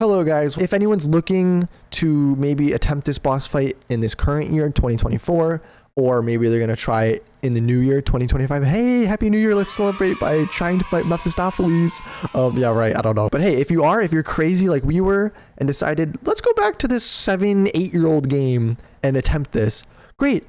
Hello guys, if anyone's looking to maybe attempt this boss fight in this current year, 2024, or maybe they're going to try it in the new year, 2025, hey, happy new year, let's celebrate by trying to fight Mephistopheles. Yeah, right, I don't know. But hey, if you're crazy like we were and decided, let's go back to this 7-8-year-old game and attempt this, great.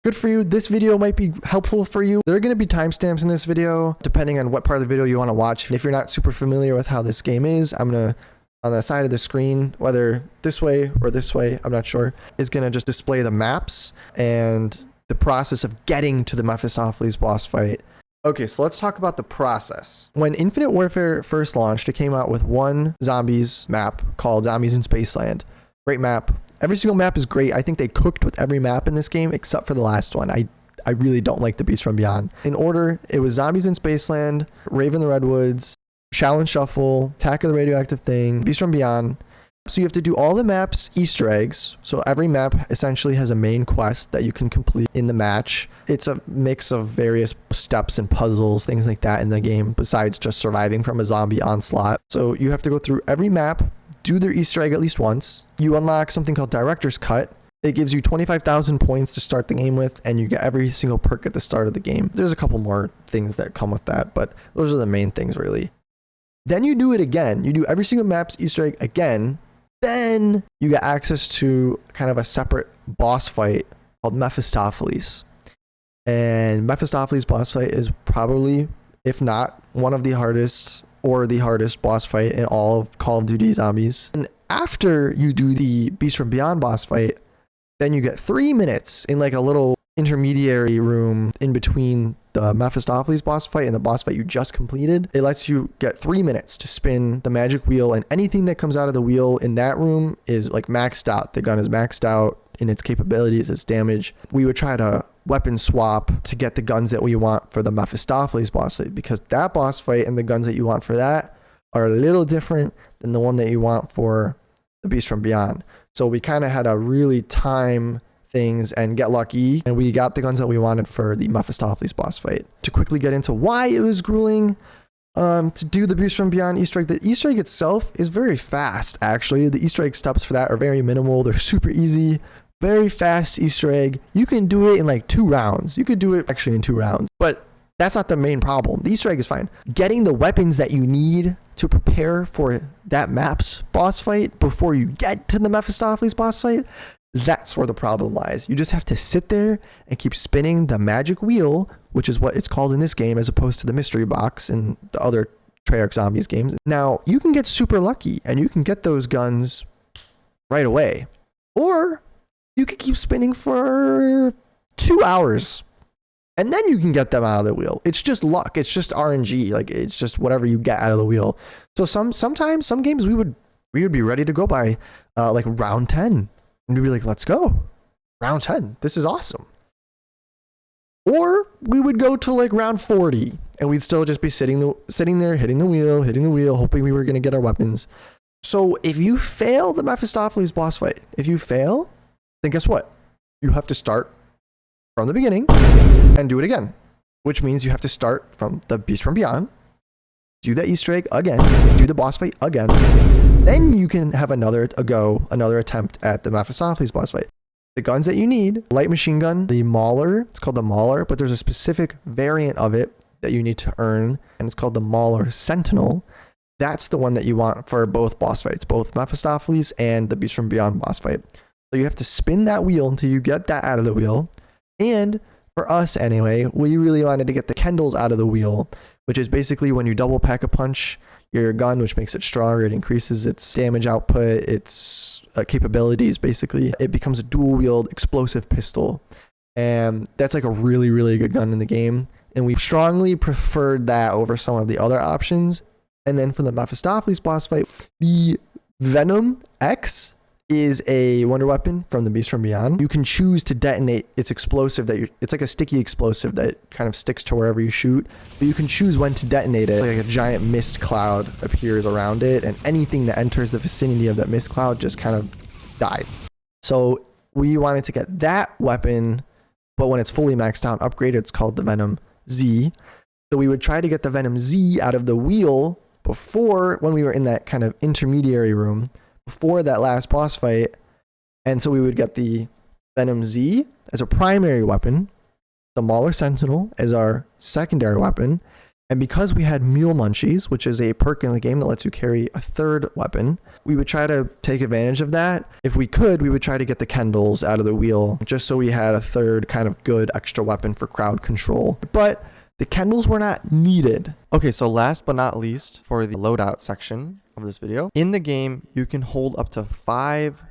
Good for you. This video might be helpful for you. There are going to be timestamps in this video, depending on what part of the video you want to watch. If you're not super familiar with how this game is, I'm going to, on the side of the screen, whether this way or this way, I'm not sure, is going to just display the maps and the process of getting to the Mephistopheles boss fight. Okay, so let's talk about the process. When Infinite Warfare first launched, it came out with one zombies map called Zombies in Spaceland. Great map. Every single map is great. I think they cooked with every map in this game except for the last one. I really don't like the Beast from Beyond. In order, it was Zombies in Spaceland, Rave in the Redwoods, Shall and Shuffle, Attack of the Radioactive Thing, Beast from Beyond. So you have to do all the maps Easter eggs. So every map essentially has a main quest that you can complete in the match. It's a mix of various steps and puzzles, things like that in the game, besides just surviving from a zombie onslaught. So you have to go through every map, do their Easter egg at least once. You unlock something called Director's Cut. It gives you 25,000 points to start the game with, and you get every single perk at the start of the game. There's a couple more things that come with that, but those are the main things really. Then you do it again. You do every single map's Easter egg again. Then you get access to kind of a separate boss fight called Mephistopheles. And Mephistopheles boss fight is probably, if not one of the hardest or the hardest boss fight in all of Call of Duty Zombies. And after you do the Beast from Beyond boss fight, then you get 3 minutes in like a little intermediary room in between the Mephistopheles boss fight and the boss fight you just completed. It lets you get 3 minutes to spin the magic wheel, and anything that comes out of the wheel in that room is like maxed out. The gun is maxed out in its capabilities, its damage. We would try to weapon swap to get the guns that we want for the Mephistopheles boss fight, because that boss fight and the guns that you want for that are a little different than the one that you want for the Beast from Beyond. So we kind of had to really time things and get lucky, and we got the guns that we wanted for the Mephistopheles boss fight. To quickly get into why it was grueling to do the Beast from Beyond Easter egg, the Easter egg itself is very fast actually. The Easter egg steps for that are very minimal. They're super easy, very fast Easter egg. You can do it in like 2 rounds. You could do it actually in 2 rounds, but that's not the main problem. The Easter egg is fine. Getting the weapons that you need to prepare for that map's boss fight before you get to the Mephistopheles boss fight, that's where the problem lies. You just have to sit there and keep spinning the magic wheel, which is what it's called in this game, as opposed to the mystery box in the other Treyarch Zombies games. Now, you can get super lucky and you can get those guns right away. Or you could keep spinning for 2 hours and then you can get them out of the wheel. It's just luck. It's just RNG. Like, it's just whatever you get out of the wheel. So sometimes some games we would be ready to go by like round 10. And we'd be like, let's go. Round 10. This is awesome. Or we would go to like round 40 and we'd still just be sitting there, hitting the wheel, hoping we were going to get our weapons. So if you fail the Mephistopheles boss fight, then guess what? You have to start from the beginning and do it again, which means you have to start from the Beast from Beyond, do that Easter egg again, do the boss fight again. Then you can have another attempt at the Mephistopheles boss fight. The guns that you need, light machine gun, the Mauler, it's called the Mauler, but there's a specific variant of it that you need to earn, and it's called the Mauler Sentinel. That's the one that you want for both boss fights, both Mephistopheles and the Beast from Beyond boss fight. So you have to spin that wheel until you get that out of the wheel. And for us anyway, we really wanted to get the Kendalls out of the wheel, which is basically when you double pack a punch your gun, which makes it stronger. It increases its damage output, its capabilities. Basically, it becomes a dual wield explosive pistol, and that's like a really, really good gun in the game. And we strongly preferred that over some of the other options. And then for the Mephistopheles boss fight, the Venom X is a wonder weapon from the Beast from Beyond. You can choose to detonate its explosive it's like a sticky explosive that kind of sticks to wherever you shoot, but you can choose when to detonate it. Like a giant mist cloud appears around it, and anything that enters the vicinity of that mist cloud just kind of died. So we wanted to get that weapon, but when it's fully maxed out, upgraded, it's called the Venom Z. So we would try to get the Venom Z out of the wheel before, when we were in that kind of intermediary room, before that last boss fight. And so we would get the Venom Z as a primary weapon, the Mauler Sentinel as our secondary weapon. And because we had Mule Munchies, which is a perk in the game that lets you carry a third weapon, we would try to take advantage of that. If we could, we would try to get the Kendalls out of the wheel, just so we had a third kind of good extra weapon for crowd control. But the Kendalls were not needed. Okay, so last but not least, for the loadout section of this video, in the game, you can hold up to 5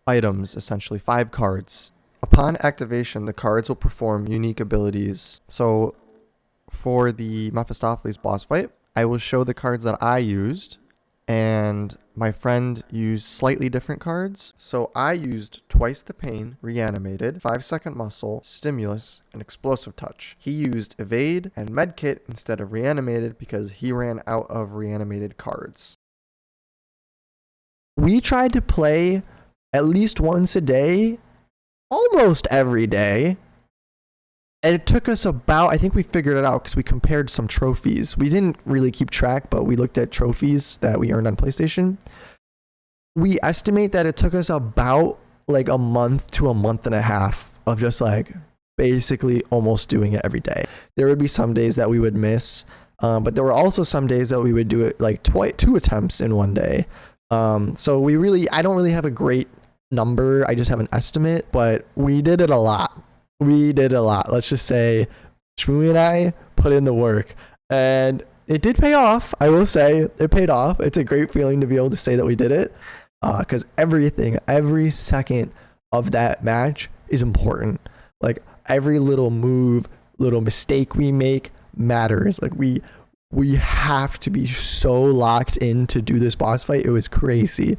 items, essentially 5 cards. Upon activation, the cards will perform unique abilities. So for the Mephistopheles boss fight, I will show the cards that I used, and my friend used slightly different cards. So I used Twice the Pain, Reanimated, 5-second Muscle, Stimulus, and Explosive Touch. He used Evade and Medkit instead of Reanimated because he ran out of reanimated cards. We tried to play at least once a day, almost every day. And it took us about, I think we figured it out because we compared some trophies. We didn't really keep track, but we looked at trophies that we earned on PlayStation. We estimate that it took us about like a month to a month and a half of just like basically almost doing it every day. There would be some days that we would miss, but there were also some days that we would do it like 2 attempts in one day. So I don't really have a great number. I just have an estimate, but we did it a lot. Let's just say Shmooey and I put in the work, and it did pay off. I will say it paid off. It's a great feeling to be able to say that we did it, because every second of that match is important. Like every little move, little mistake we make matters. Like we have to be so locked in to do this boss fight. It was crazy.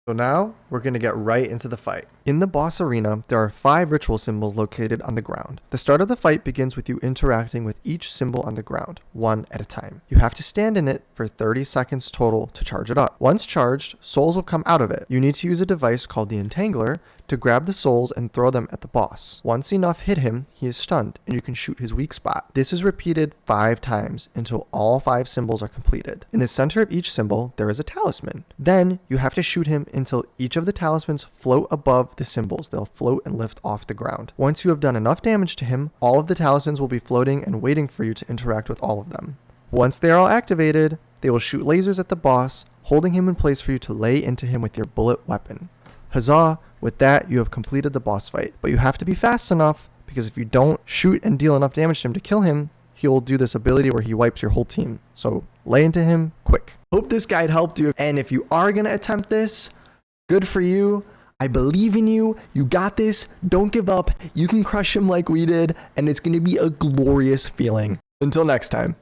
So now we're going to get right into the fight. In the boss arena, there are 5 ritual symbols located on the ground. The start of the fight begins with you interacting with each symbol on the ground, one at a time. You have to stand in it for 30 seconds total to charge it up. Once charged, souls will come out of it. You need to use a device called the Entangler to grab the souls and throw them at the boss. Once enough hit him, he is stunned, and you can shoot his weak spot. This is repeated 5 times until all 5 symbols are completed. In the center of each symbol, there is a talisman. Then, you have to shoot him until each of the talismans float above the symbols. They'll float and lift off the ground. Once you have done enough damage to him, all of the talismans will be floating and waiting for you to interact with all of them. Once they are all activated, they will shoot lasers at the boss, holding him in place for you to lay into him with your bullet weapon. Huzzah! With that, you have completed the boss fight. But you have to be fast enough, because if you don't shoot and deal enough damage to him to kill him, he will do this ability where he wipes your whole team. So lay into him quick. Hope this guide helped you. And if you are going to attempt this, good for you. I believe in you. You got this. Don't give up. You can crush him like we did, and it's going to be a glorious feeling. Until next time.